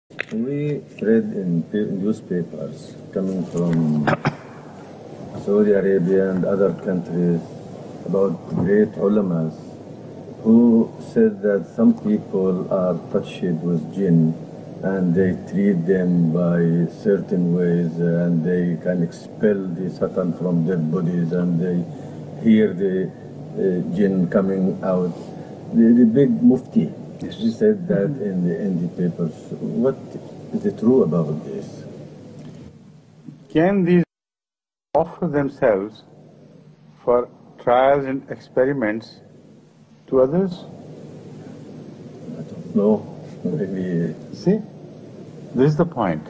We read in newspapers coming from Saudi Arabia and other countries about great ulamas who said that some people are touched with jinn and they treat them by certain ways and they can expel the Satan from their bodies and they hear the jinn coming out. The big mufti, he said that in the papers. What is true about this? Can these offer themselves for trials and experiments to others? I don't know. Maybe. See, this is the point.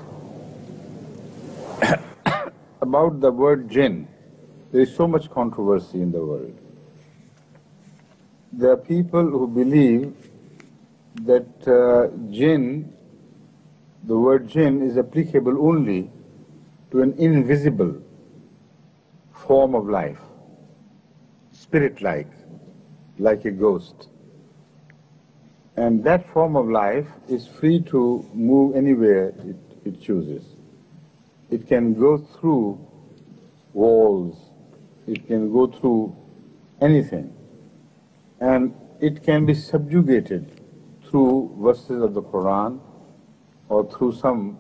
About the word jinn, there is so much controversy in the world. There are people who believe that jinn, the word jinn, is applicable only to an invisible form of life, spirit-like, like a ghost. And that form of life is free to move anywhere it chooses. It can go through walls, it can go through anything, and it can be subjugated through verses of the Quran or through some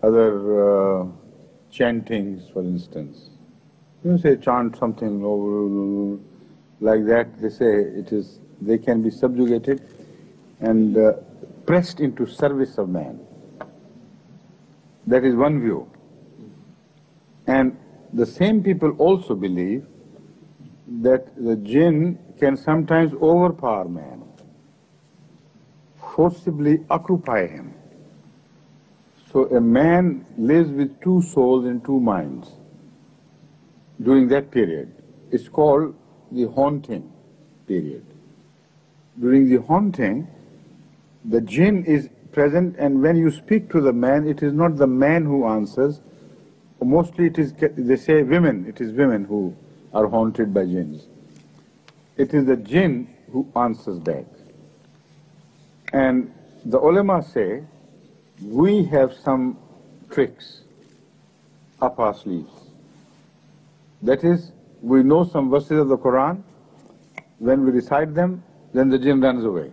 other chantings, for instance. You say chant something like that, they say they can be subjugated and pressed into service of man. That is one view. And the same people also believe that the jinn can sometimes overpower man, forcibly occupy him. So a man lives with two souls and two minds during that period. It's called the haunting period. During the haunting, the jinn is present, and when you speak to the man, it is not the man who answers. Mostly it is, they say women, it is women who are haunted by jinns. It is the jinn who answers back. And the ulama say, we have some tricks up our sleeves. That is, we know some verses of the Quran. When we recite them, then the jinn runs away.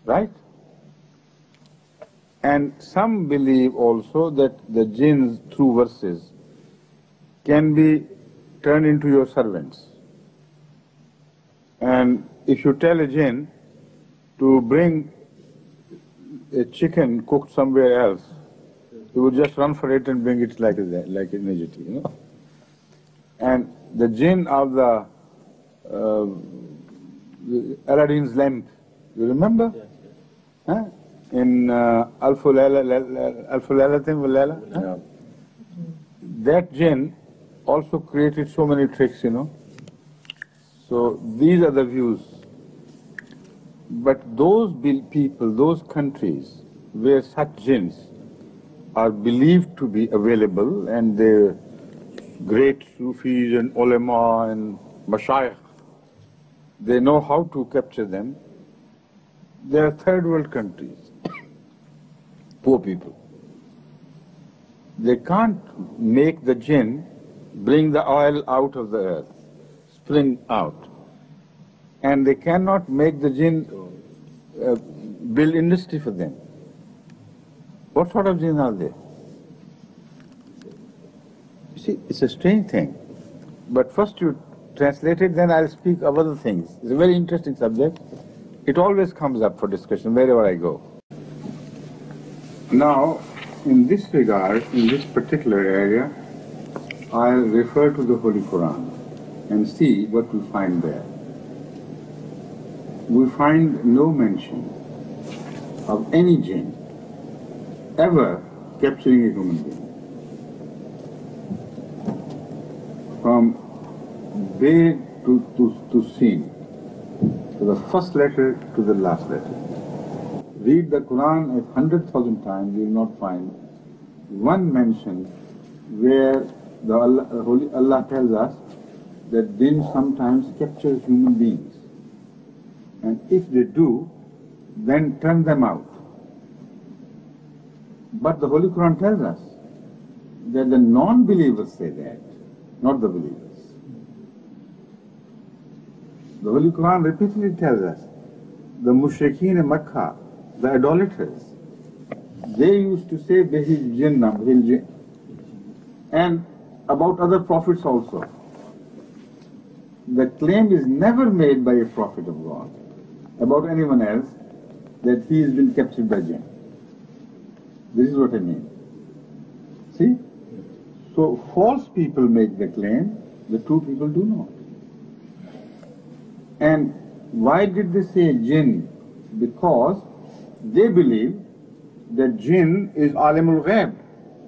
Right? And some believe also that the jinns, through verses, can be turned into your servants. And if you tell a jinn to bring a chicken cooked somewhere else, he would just run for it and bring it like immediately, you know. And the jinn of the Aladdin's lamp, you remember? Yes. Huh? In Alfu Laylatin wa Layla, huh? That jinn also created so many tricks, you know. So these are the views. But those people, those countries where such jinns are believed to be available, and the great Sufis and ulama and mashayikh, they know how to capture them. They are third world countries, poor people. They can't make the jinn bring the oil out of the earth, spring out. And they cannot make the jinn build industry for them. What sort of jinn are they? You see, it's a strange thing. But first you translate it, then I'll speak of other things. It's a very interesting subject. It always comes up for discussion wherever I go. Now, in this regard, in this particular area, I'll refer to the Holy Quran and see what we find there. We find no mention of any jinn ever capturing a human being. From Bay to Sin, to the first letter to the last letter. Read the Quran 100,000 times, you will not find one mention where Allah tells us that jinn sometimes captures human beings. And if they do, then turn them out. But the Holy Quran tells us that the non-believers say that, not the believers. The Holy Quran repeatedly tells us the mushrikeen in Makkah, the idolaters, they used to say Behil Jinnah, Behil Jinn. And about other prophets also. The claim is never made by a prophet of God about anyone else that he has been captured by jinn. This is what I mean. See? So false people make the claim, the true people do not. And why did they say jinn? Because they believe that jinn is alimul ghaib.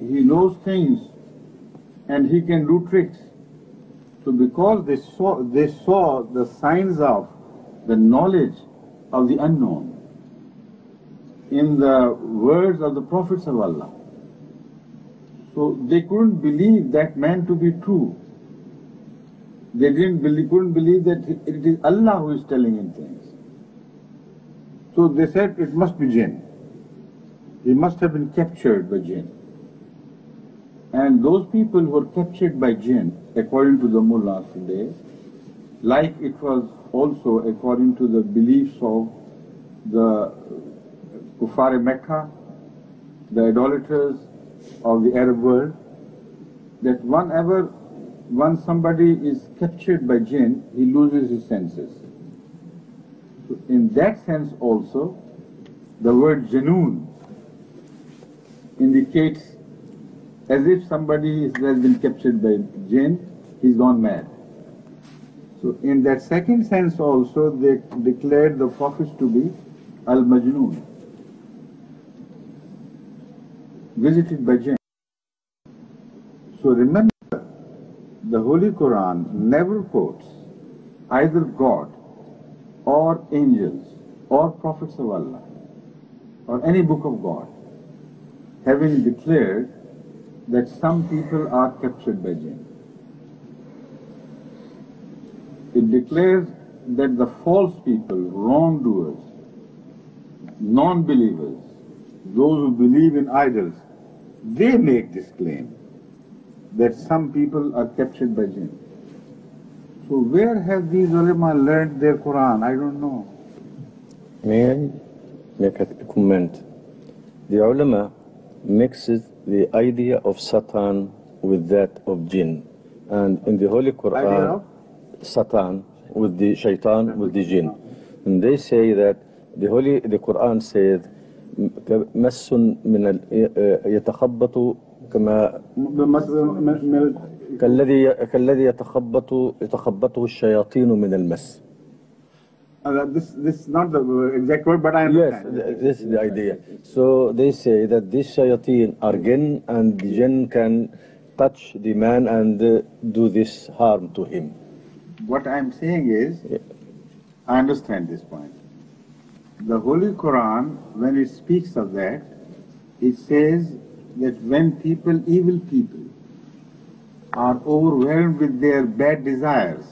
He knows things and he can do tricks. So because they saw the signs of the knowledge of the unknown in the words of the prophets of Allah, so they couldn't believe that man to be true. They couldn't believe that it is Allah who is telling him things. So they said it must be jinn. He must have been captured by jinn. And those people who were captured by jinn, according to the mullahs today, like it was also according to the beliefs of the Kuffar Mecca, the idolaters of the Arab world, that once somebody is captured by jinn, he loses his senses. So in that sense also, the word janoon indicates as if somebody has been captured by jinn, he's gone mad. So in that second sense also, they declared the prophets to be al-majnoon, visited by jinn. So remember, the Holy Quran never quotes either God or angels or prophets of Allah or any book of God having declared that some people are captured by jinn. It declares that the false people, wrongdoers, non-believers, those who believe in idols, they make this claim that some people are captured by jinn. So where have these ulama learned their Quran? I don't know. May I make a comment? The ulama mixes the idea of Satan with that of jinn. And in the Holy Quran, Satan with the shaitan with the jinn. And they say that the Quran says مس من يتخبط كما كالذي يتخبطه الشياطين من المس. This is not the exact word, but I understand. Yes, this is the idea. So they say that these shayateen are jinn, and the jinn can touch the man and do this harm to him. What I'm saying is, I understand this point. The Holy Quran, when it speaks of that, it says that when people, evil people, are overwhelmed with their bad desires,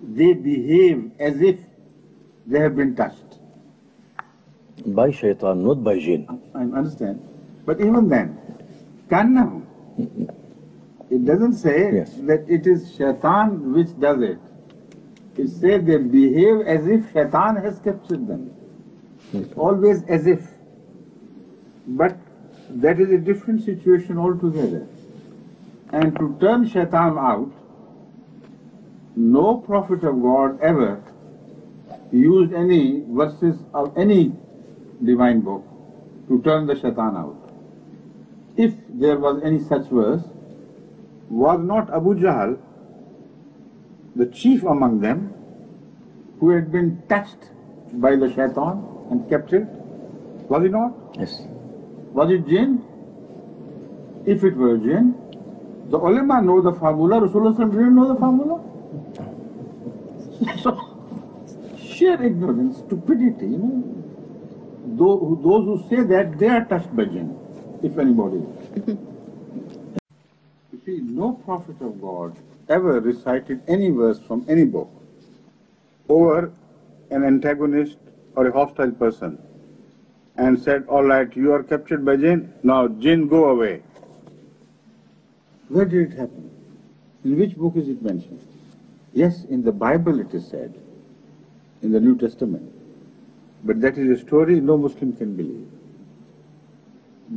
they behave as if they have been touched. By shaitan, not by jinn. I understand. But even then, kannahum, it doesn't say that it is shaitan which does it. It says they behave as if shaitan has captured them. Always as if. But that is a different situation altogether. And to turn shaitan out, no prophet of God ever used any verses of any divine book to turn the shaitan out. If there was any such verse, was not Abu Jahl, the chief among them, who had been touched by the shaitan and captured? Was he not? Yes. Was it jinn? If it were jinn, the ulama know the formula, Rasulullah didn't know the formula. So, sheer ignorance, stupidity, you know. Those who say that, they are touched by jinn, if anybody is. You see, no prophet of God ever recited any verse from any book over an antagonist or a hostile person. and said, all right, you are captured by Jinn, now Jinn go away. Where did it happen? In which book is it mentioned? Yes, in the Bible it is said, in the New Testament. But that is a story no Muslim can believe.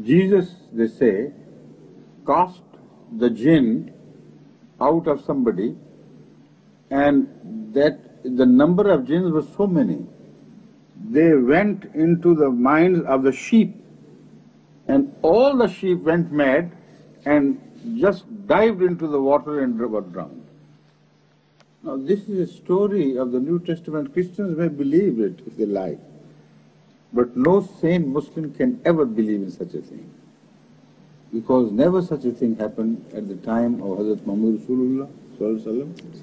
Jesus, they say, cast the jinn out of somebody, and that the number of jinns was so many, they went into the minds of the sheep, and all the sheep went mad and just dived into the water and were drowned. Now this is a story of the New Testament. Christians may believe it if they like, but no sane Muslim can ever believe in such a thing, because never such a thing happened at the time of Hadhrat Muhammad Rasulullah Sallallahu Alaihi Wasallam.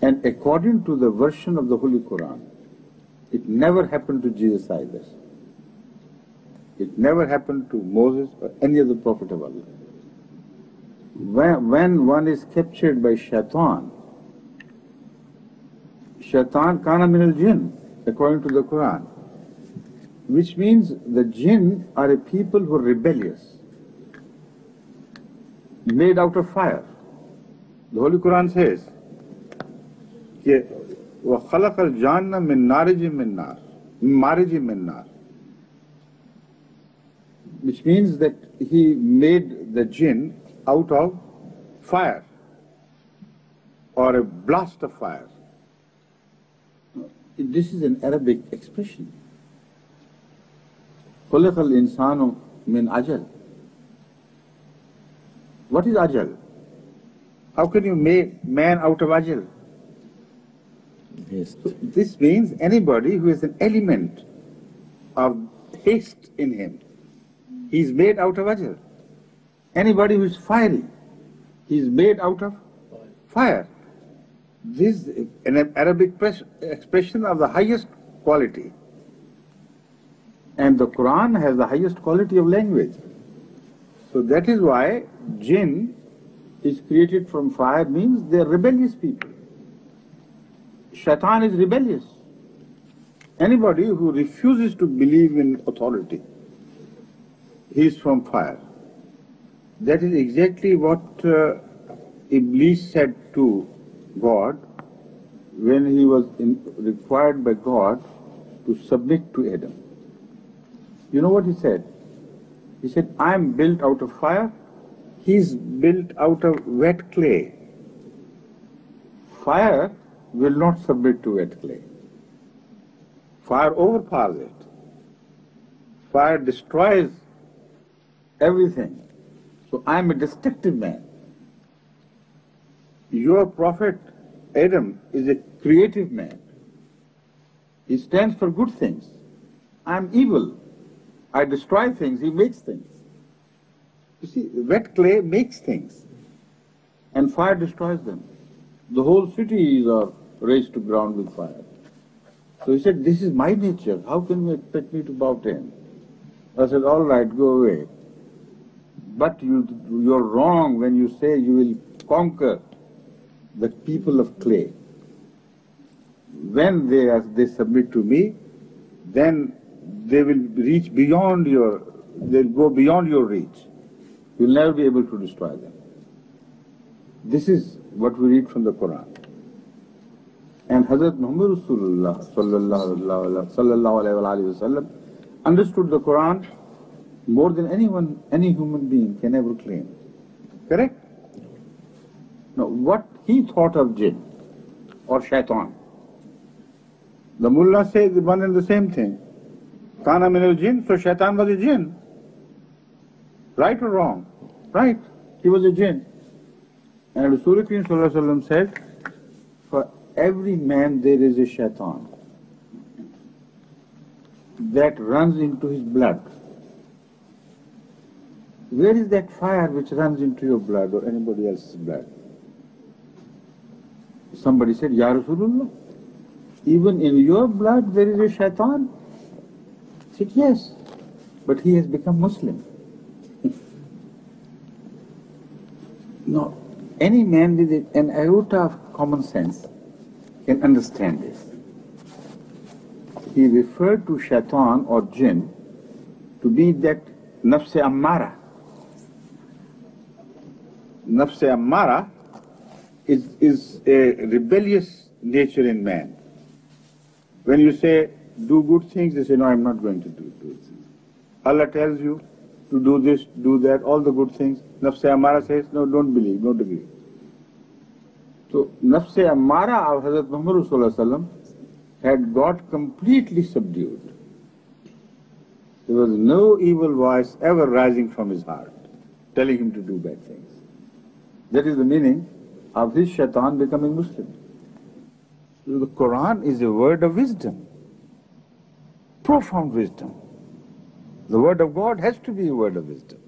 And according to the version of the Holy Quran, it never happened to Jesus either. It never happened to Moses or any other prophet of Allah. When one is captured by shaitan, shaitan kana min al-jinn, according to the Quran, which means the jinn are a people who are rebellious, made out of fire. The Holy Quran says, وَخَلَقَ الْجَانَّ مِن نَارِجٍ مِن نَار مَارِجٍ مِن نَار, which means that he made the jinn out of fire, or a blast of fire. This is an Arabic expression. خُلِقَ الْإِنسَانُ مِنْ أَجَلٍ. What is ajal? How can you make man out of ajal? Yes. So this means anybody who has an element of haste in him, he is made out of ajal. Anybody who is fiery, he is made out of fire. This is an Arabic expression of the highest quality. And the Quran has the highest quality of language. So that is why jinn is created from fire, means they are rebellious people. Shaitan is rebellious. Anybody who refuses to believe in authority, he is from fire. That is exactly what Iblis said to God when he was required by God to submit to Adam. You know what he said? He said, I am built out of fire, he is built out of wet clay. Fire will not submit to wet clay. Fire overpowers it. Fire destroys everything. So I am a destructive man. Your prophet Adam is a creative man. He stands for good things. I am evil. I destroy things, he makes things. You see, wet clay makes things, and fire destroys them. The whole cities are raised to ground with fire. So he said, this is my nature, how can you expect me to bow to him? I said, all right, go away. But you're wrong when you say you will conquer the people of clay. When they submit to me, then they will reach beyond they'll go beyond your reach. You'll never be able to destroy them. This is what we read from the Quran. And Hadhrat Muhammad Rasulullah sallallahu alayhi wa sallam understood the Quran more than anyone, any human being can ever claim. Correct? Now, what he thought of jinn or shaitan, the mullah says one and the same thing. Kana min al-jinn, so shaitan was a jinn. Right or wrong? Right, he was a jinn. And Rasul Kareem Sallallahu Alaihi Wasallam said, for every man there is a shaitan that runs into his blood. Where is that fire which runs into your blood or anybody else's blood? Somebody said, Ya Rasulullah, even in your blood there is a shaitan? He said, yes, but he has become Muslim. No, any man with an iota of common sense can understand this. He referred to shaitan or jinn to be that nafs-e ammara. Nafs-e ammara is a rebellious nature in man. When you say, do good things, they say, no, I'm not going to do good things. Allah tells you to do this, do that, all the good things. Nafs-e ammara says, no, don't believe, don't agree. So, Nafs-e ammara of Hazrat Muhammad Sallallahu Alaihi Wasallam had got completely subdued. There was no evil voice ever rising from his heart, telling him to do bad things. That is the meaning of his shaitan becoming Muslim. So the Quran is a word of wisdom, profound wisdom. The word of God has to be a word of wisdom.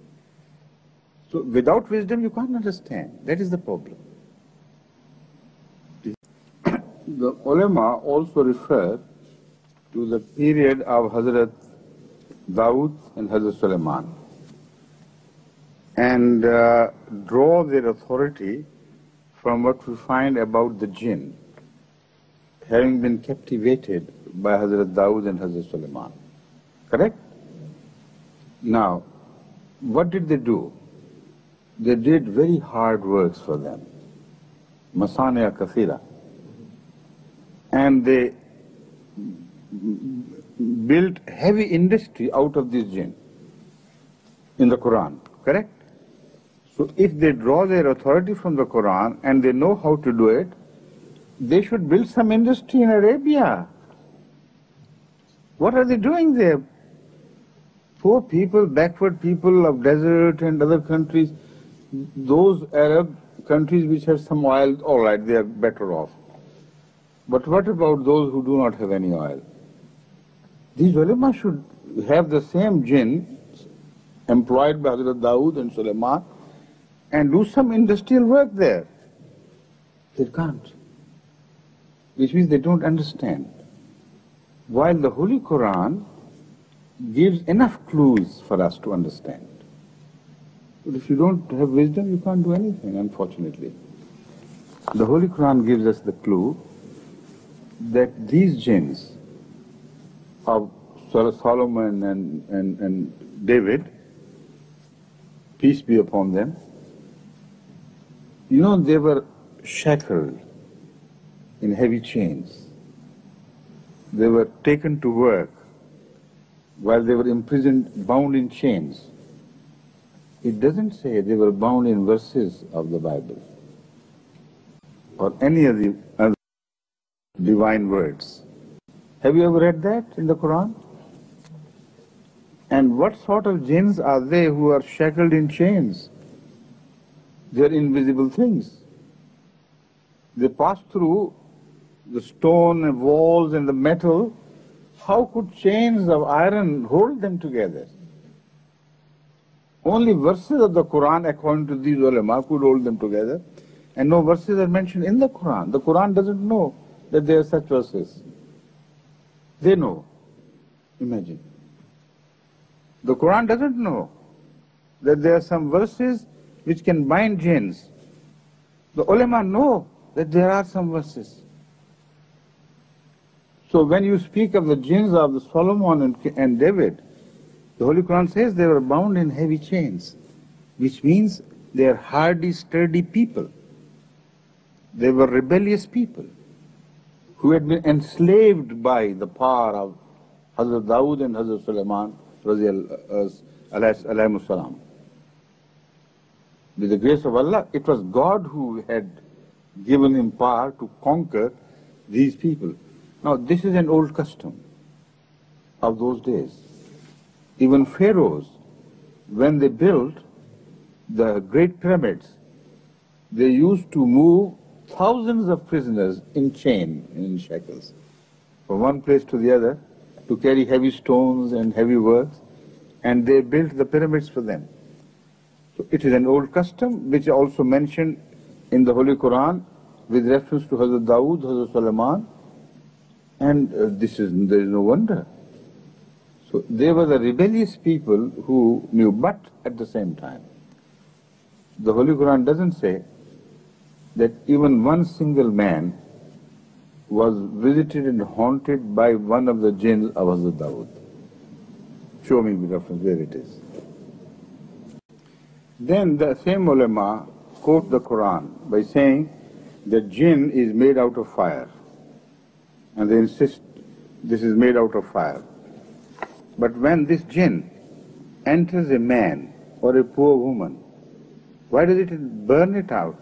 So without wisdom you can't understand. That is the problem. The ulama also refer to the period of Hadhrat Dawood and Hazrat Sulaiman and draw their authority from what we find about the Jinn having been captivated by Hazrat Dawood and Hazrat Sulaiman. Correct? Now, what did they do? They did very hard works for them. Masaniya kathira. And they built heavy industry out of this jinn in the Quran, correct? So if they draw their authority from the Quran and they know how to do it, they should build some industry in Arabia. What are they doing there? Poor people, backward people of desert and other countries, those Arab countries which have some oil, all right, they are better off. But what about those who do not have any oil? These ulama should have the same jinn employed by Hazrat Dawood and Sulaiman and do some industrial work there. They can't. Which means they don't understand. While the Holy Quran gives enough clues for us to understand. But if you don't have wisdom, you can't do anything, unfortunately. The Holy Quran gives us the clue that these jinns of Solomon and David, peace be upon them, you know, they were shackled in heavy chains. They were taken to work while they were imprisoned, bound in chains. It doesn't say they were bound in verses of the Bible or any of the other divine words. Have you ever read that in the Quran? And what sort of jinns are they who are shackled in chains? They are invisible things. They pass through the stone and walls and the metal. How could chains of iron hold them together? Only verses of the Quran, according to these ulama, could hold them together. And no verses are mentioned in the Quran. The Quran doesn't know that there are such verses. They know. Imagine. The Quran doesn't know that there are some verses which can bind jinns. The ulama know that there are some verses. So when you speak of the jinns of the Solomon and David, the Holy Quran says they were bound in heavy chains, which means they are hardy, sturdy people. They were rebellious people who had been enslaved by the power of Hazrat Dawood and Hazrat Sulaiman alayhi salam. With the grace of Allah, it was God who had given him power to conquer these people. Now, this is an old custom of those days. Even pharaohs, when they built the great pyramids, they used to move thousands of prisoners in chain, in shackles, from one place to the other, to carry heavy stones and heavy works, and they built the pyramids for them. So it is an old custom which is also mentioned in the Holy Quran with reference to Hazrat Dawood, Hazrat Sulaiman, and there is no wonder. So they were the rebellious people who knew, but at the same time, the Holy Quran doesn't say that even one single man was visited and haunted by one of the jinns of Hazrat Dawood. Show me the reference where it is. Then the same ulama quote the Quran by saying that jinn is made out of fire. And they insist this is made out of fire. But when this jinn enters a man or a poor woman, why does it burn it out?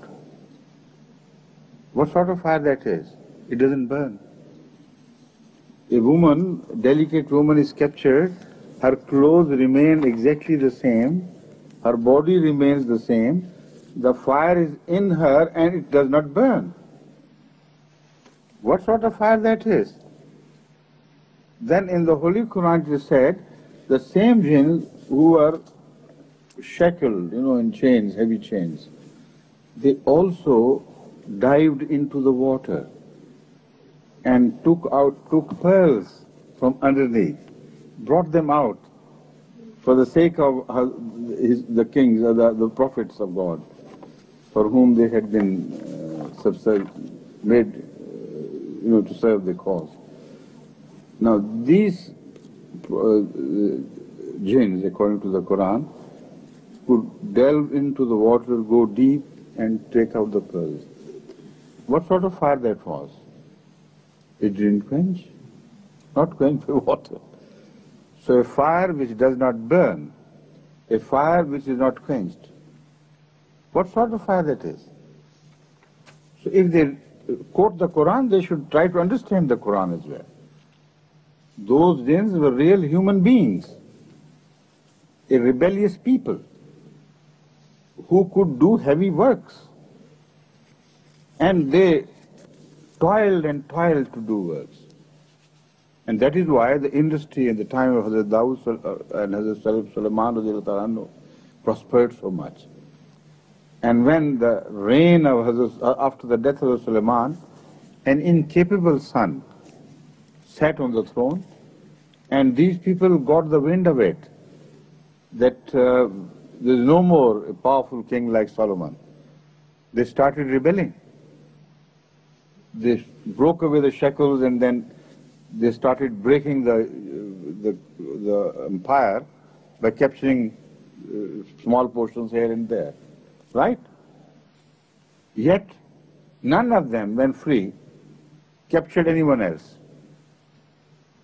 What sort of fire that is? It doesn't burn. A woman, delicate woman is captured, her clothes remain exactly the same, her body remains the same, the fire is in her and it does not burn. What sort of fire that is? Then in the Holy Quran it is said, the same jinn who were shackled, in chains, heavy chains, they also dived into the water and took pearls from underneath, brought them out for the sake of the kings, or the prophets of God, for whom they had been made, to serve the cause. Now these jinns, according to the Quran, could delve into the water, go deep and take out the pearls. What sort of fire that was? It didn't quench, not quench by water. So a fire which does not burn, a fire which is not quenched, what sort of fire that is? So if they quote the Quran, they should try to understand the Quran as well. Those jinns were real human beings, a rebellious people who could do heavy works. And they toiled and toiled to do works. And that is why the industry in the time of Hadhrat Dawood and Hadhrat Sulaiman prospered so much. And when the reign of after the death of Sulaiman, an incapable son sat on the throne, and these people got the wind of it, that there is no more a powerful king like Solomon. They started rebelling. They broke away the shackles and then they started breaking the empire by capturing small portions here and there. Right? Yet none of them, when free, captured anyone else.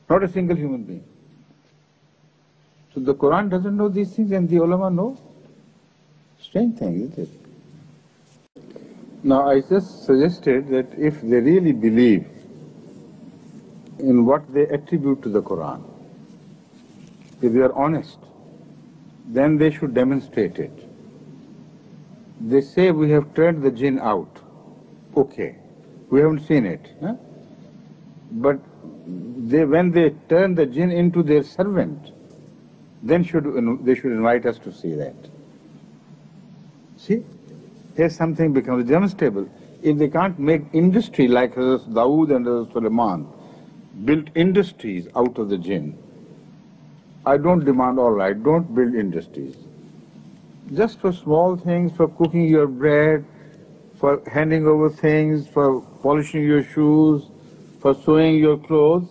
Not a single human being. So the Quran doesn't know these things and the ulama know. Strange thing, isn't it? Now I just suggested that if they really believe in what they attribute to the Quran, if they are honest, then they should demonstrate it. They say we have turned the jinn out. Okay, we haven't seen it. Huh? But when they turn the jinn into their servant, then they should invite us to see that. See? Here something becomes demonstrable. If they can't make industry like Hadhrat Dawood and Hadhrat Sulaiman, built industries out of the jinn, I don't demand, all right, don't build industries. Just for small things, for cooking your bread, for handing over things, for polishing your shoes, for sewing your clothes.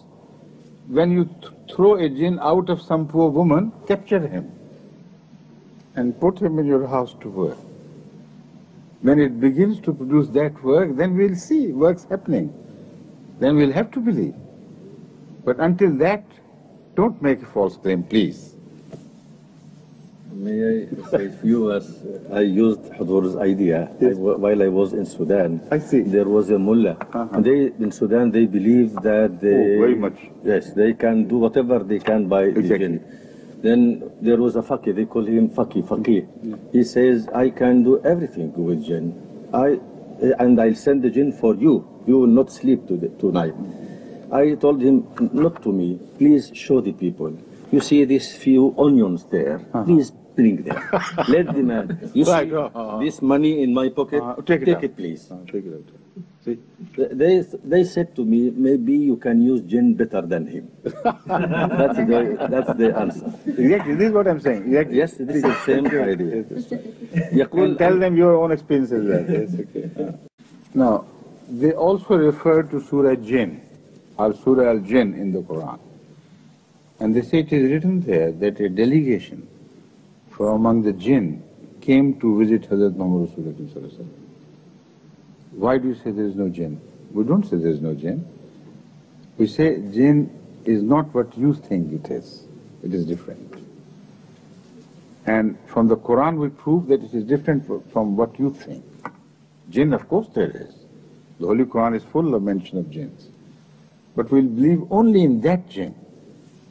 When you throw a jinn out of some poor woman, capture him and put him in your house to work. When it begins to produce that work, then we'll see works happening. Then we'll have to believe. But until that, don't make a false claim, please. May I say a few words? I used Hadhrat's idea while I was in Sudan. I see. There was a mullah. In Sudan, they believe that they... Oh, very much. Yes, they can do whatever they can by the jinn. Then there was a faqih, they call him faqih. Yeah. He says, I can do everything with jinn. And I'll send the jinn for you. You will not sleep tonight. I told him, not to me, please show the people. You see these few onions there, please bring them. Let the man, you see this money in my pocket, take it please. Take it out. See? They said to me, maybe you can use jinn better than him. That's the answer. Exactly, this is what I'm saying. Exactly. Yes, this is the same idea. And tell them your own experiences there. Yes, okay. Now, they also refer to Surah Jinn, or Surah Al-Jinn in the Quran. And they say it is written there that a delegation from among the Jinn came to visit Hadhrat Muhammad Rasulullah. Why do you say there is no Jinn? We don't say there is no Jinn. We say Jinn is not what you think it is. It is different. And from the Quran we prove that it is different from what you think. Jinn, of course there is. The Holy Quran is full of mention of jinns. But we'll believe only in that jinn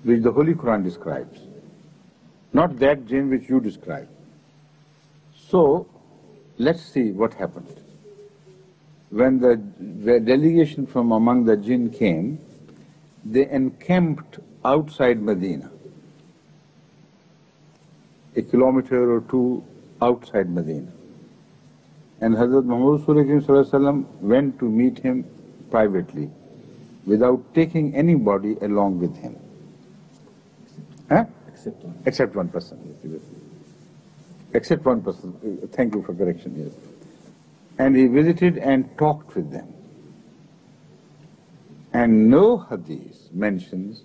which the Holy Quran describes, not that jinn which you describe. So, let's see what happened. When the delegation from among the jinn came, they encamped outside Medina, a kilometer or two outside Medina. And Hadhrat Muhammad Rasulullah went to meet him privately, without taking anybody along with him. Except one person. Except one person. Thank you for correction, yes. And he visited and talked with them. And no hadith mentions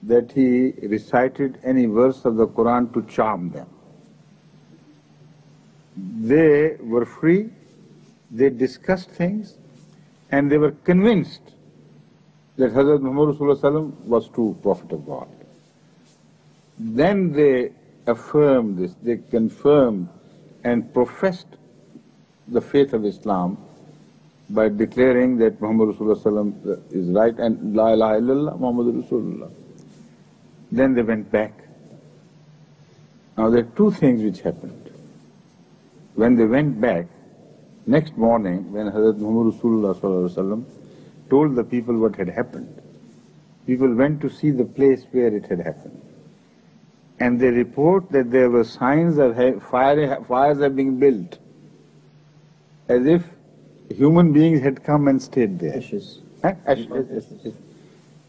that he recited any verse of the Quran to charm them. They were free, they discussed things, and they were convinced that Hadhrat Muhammad Rasulullah was true Prophet of God. Then they affirmed this, they confirmed and professed the faith of Islam by declaring that Muhammad Rasulullah is right and La ilaha illallah Muhammad Rasulullah. Then they went back. Now there are two things which happened. When they went back, next morning when Hadhrat Muhammad Rasulullah told the people what had happened, people went to see the place where it had happened. And they report that there were signs of fires are being built, as if human beings had come and stayed there. Ashes. Ashes.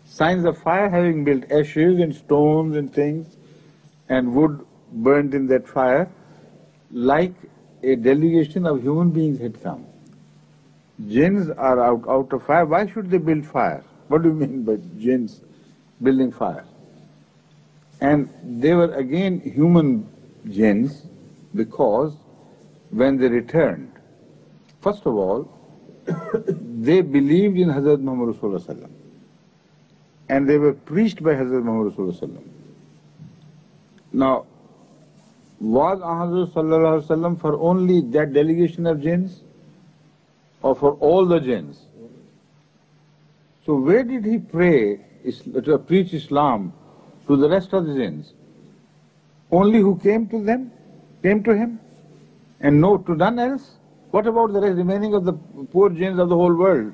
Signs of fire having built, ashes and stones and things, and wood burnt in that fire, like a delegation of human beings had come. Jinns are out of fire. Why should they build fire? What do you mean by jinns building fire? And they were again human jinns, because when they returned, first of all, they believed in Hazrat Muhammad Rasulullah and they were preached by Hazrat Muhammad Rasulullah. Now, was Ahmad Sallallahu for only that delegation of jinns or for all the jinns? So where did he pray to preach Islam to the rest of the jinns? Only who came to them, came to him, and no to none else? What about the remaining of the poor jinns of the whole world?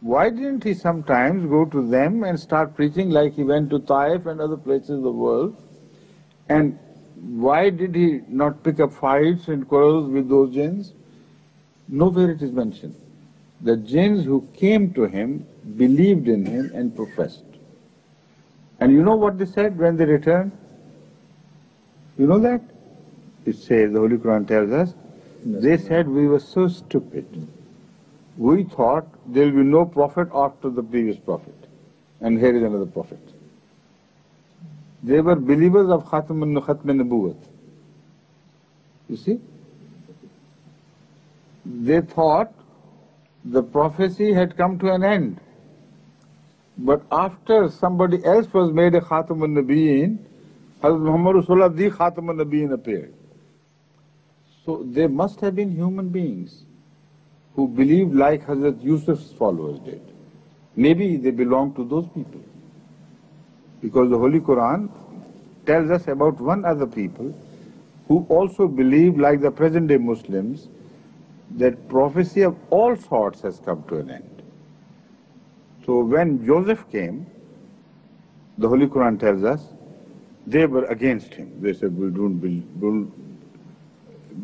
Why didn't he sometimes go to them and start preaching like he went to Taif and other places of the world? And why did he not pick up fights and quarrels with those jinns? Nowhere it is mentioned. The jinns who came to him believed in him and professed. And you know what they said when they returned? You know that? It says, the Holy Quran tells us, they said, we were so stupid. We thought there will be no prophet after the previous prophet. And here is another prophet. They were believers of Khatm Nabuwwat. You see? They thought the prophecy had come to an end. But after somebody else was made a Khatam al-Nabiyyin, Hazrat Muhammad Rasulullah, the Khatam al-Nabiyyin appeared. So they must have been human beings who believed like Hazrat Yusuf's followers did. Maybe they belong to those people. Because the Holy Quran tells us about one other people who also believe, like the present day Muslims, that prophecy of all sorts has come to an end. So when Joseph came, the Holy Quran tells us, they were against him. They said, we don't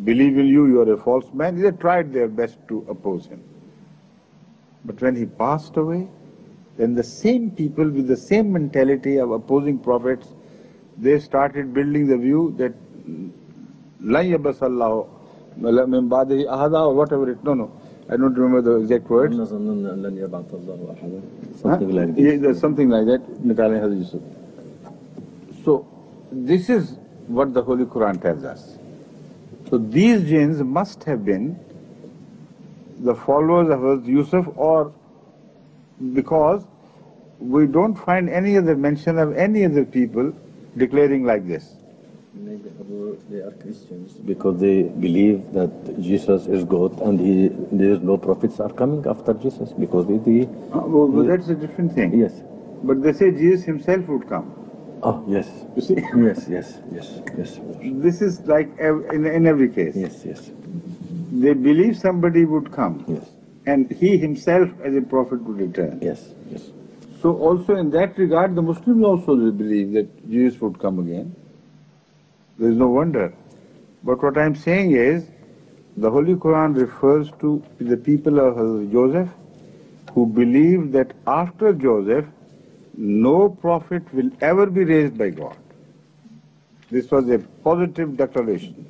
believe in you, you are a false man. They tried their best to oppose him. But when he passed away, then the same people with the same mentality of opposing prophets, they started building the view that La yabasallahu min ba'dihi ahada or whatever it, no. I don't remember the exact words. Something like this. Yeah, there's something like that. Natalia has Yusuf. So, this is what the Holy Quran tells us. So, these jinns must have been the followers of Hazrat Yusuf, or because we don't find any other mention of any other people declaring like this. Maybe they are Christians because they believe that Jesus is God and there is no prophets are coming after Jesus because That's a different thing. Yes. But they say Jesus himself would come. Oh, yes. You see? Yes. This is like in every case. Yes. They believe somebody would come. Yes. And he himself as a prophet would return. Yes. So also in that regard, the Muslims also believe that Jesus would come again. There is no wonder. But what I am saying is, the Holy Quran refers to the people of Hazrat Joseph who believe that after Joseph, no prophet will ever be raised by God. This was a positive declaration.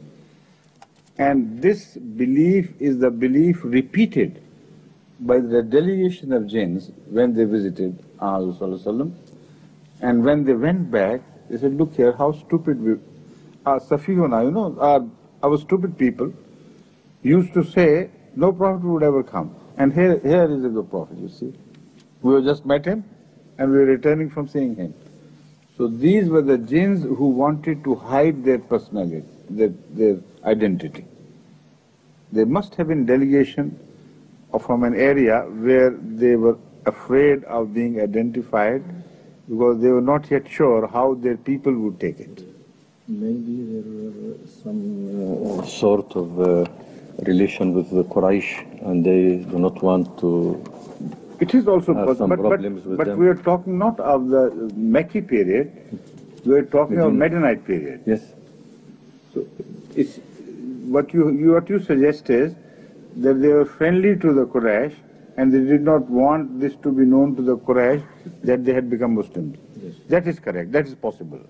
And this belief is the belief repeated by the delegation of jinns when they visited Ahmad. And when they went back, they said, look here, how stupid we Safihuna, our stupid people used to say, no prophet would ever come. And here is a good prophet, you see. We have just met him, and we are returning from seeing him. So these were the jinns who wanted to hide their personality, their identity. There must have been delegation from an area where they were afraid of being identified because they were not yet sure how their people would take it. Maybe there were some sort of relation with the Quraysh, and they do not want to. It is also have some problems with them. But we are talking not of the Mecca period. We are talking of Medinite period. Yes. So, it's what you suggest is that they were friendly to the Quraysh, and they did not want this to be known to the Quraysh that they had become Muslims. Yes. That is correct. That is possible.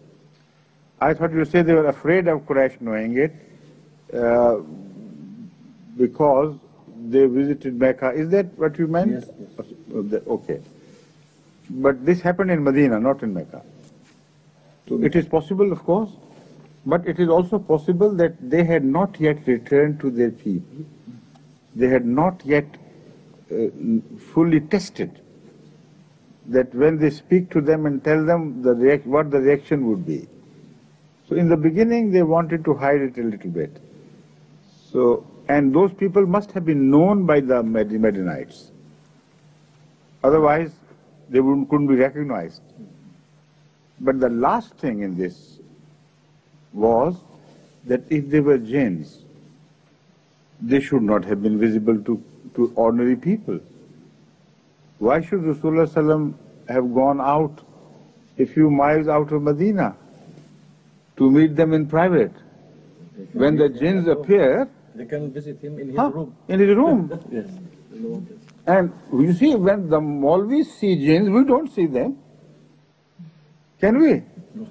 I thought you said they were afraid of Quraysh knowing it because they visited Mecca. Is that what you meant? Yes. Okay. But this happened in Medina, not in Mecca. So it is possible, of course, but it is also possible that they had not yet returned to their people. They had not yet fully tested that when they speak to them and tell them what the reaction would be. So in the beginning, they wanted to hide it a little bit. So, and those people must have been known by the Medinites. Otherwise, they couldn't be recognized. But the last thing in this was that if they were jinns, they should not have been visible to ordinary people. Why should Rasulullah ﷺ have gone out a few miles out of Medina to meet them in private? When the jinns appear, they can visit him in his room. In his room. Yes. And you see, when the Maulvis see jinns, we don't see them. Can we? No.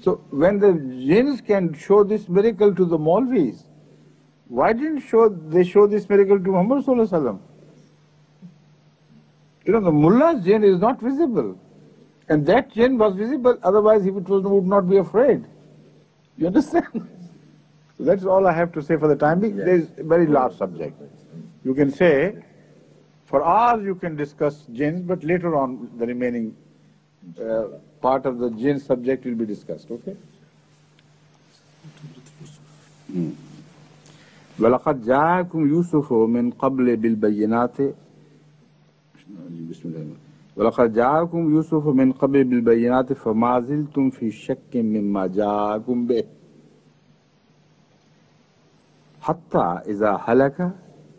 So when the jinns can show this miracle to the Maulvis, why didn't they show this miracle to Muhammad Sallallahu Alaihi Wasallam? You know, the mullah's jinn is not visible. And that jinn was visible, otherwise he would not be afraid. You understand? So that's all I have to say for the time being. Yes. There's a very large subject. You can say, for hours you can discuss jinns, but later on the remaining part of the jinn subject will be discussed, okay? وَلَقَدْ جَاءَكُمْ يُوسُفُ مِنْ قَبْلِ بِالْبَيِّنَاتِ وَلَقَدْ جَاءَكُمْ يُوسُفُ مِنْ قَبْلِ بِالْبَيِّنَاتِ فَمَا زِلْتُمْ فِي شَكٍّ مِمَّا جَاءَكُمْ بِهِ حَتَّى إِذَا هَلَكَ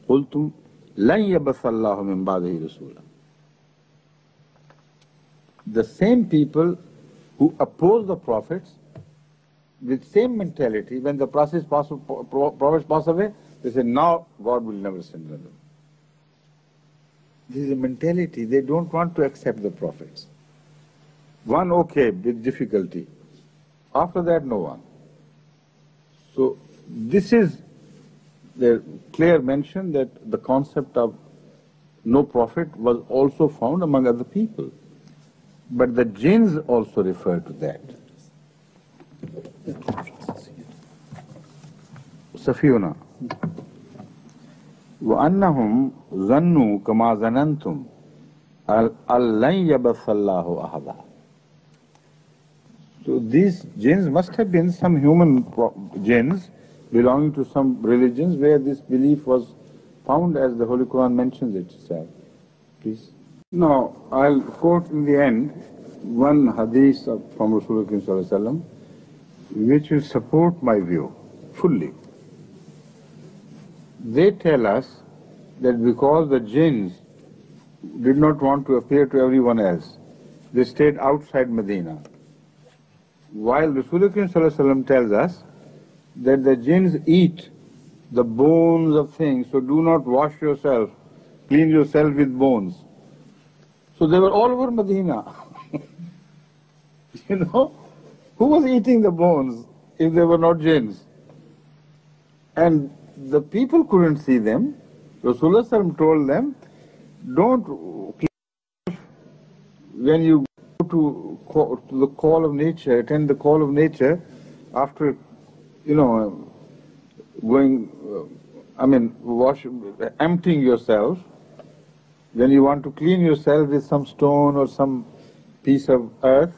قُلْتُمْ لَنْ يَبْعَثَ اللَّهُ مِنْ بَعْدِهِ رَسُولًا. The same people who oppose the prophets with same mentality, when the prophets pass away, they say, now God will never send another. This is a mentality. They don't want to accept the prophets. One, okay, with difficulty. After that, no one. So this is There clear mention that the concept of no prophet was also found among other people. But the jinns also refer to that. Safiyuna. وَأَنَّهُمْ ظَنُّوا كَمَا ظَنَنْتُمْ أَلَّنْ يَبَثَّ اللَّهُ أَحَدًا. So these jinns must have been some human jinns belonging to some religions where this belief was found, as the Holy Quran mentions it itself. Please. Now, I'll quote in the end one hadith from Rasulullah which will support my view fully. They tell us that because the jinns did not want to appear to everyone else, they stayed outside Medina. While Rasulullah tells us that the jinns eat the bones of things, so do not wash yourself, clean yourself with bones. So they were all over Medina. You know, who was eating the bones if they were not jinns? And the people couldn't see them. Rasulullah told them, don't clean when you go to the call of nature, attend the call of nature after, emptying yourself. When you want to clean yourself with some stone or some piece of earth,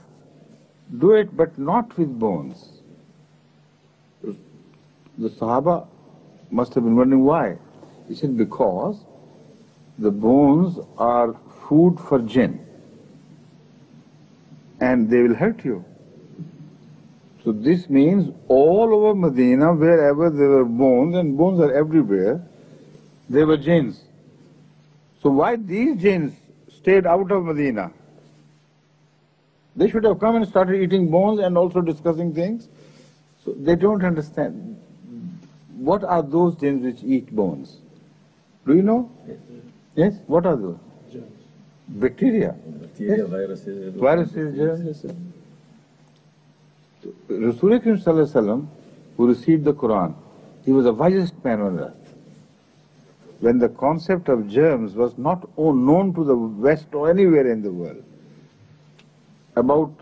do it, but not with bones. The Sahaba must have been wondering why. He said, because the bones are food for jinn and they will hurt you. So this means all over Medina, wherever there were bones, and bones are everywhere, there were jinns. So why these jinns stayed out of Medina? They should have come and started eating bones and also discussing things. So they don't understand. What are those jinns which eat bones? Do you know? Yes? What are those? Germs. Bacteria. Bacteria, viruses. Viruses, germs. Rasulullah, who received the Quran, he was the wisest man on earth. When the concept of germs was not known to the West or anywhere in the world, about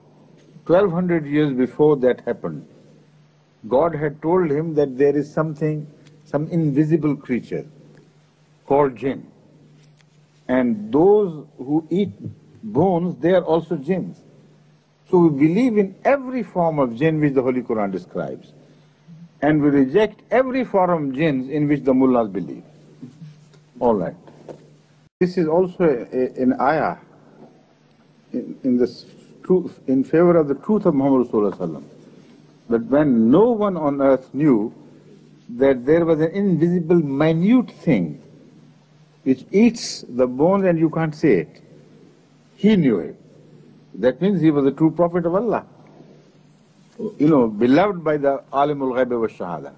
1200 years before that happened, God had told him that there is something, some invisible creature called Jinn. And those who eat bones, they are also jinns. So we believe in every form of jinn which the Holy Quran describes. And we reject every form of jinns in which the mullahs believe. All right. This is also an ayah in favor of the truth of Muhammad Rasulullah. But when no one on earth knew that there was an invisible, minute thing which eats the bones and you can't see it, he knew it. That means he was the true prophet of Allah. Beloved by the Alimul Ghaibi wa Shahada.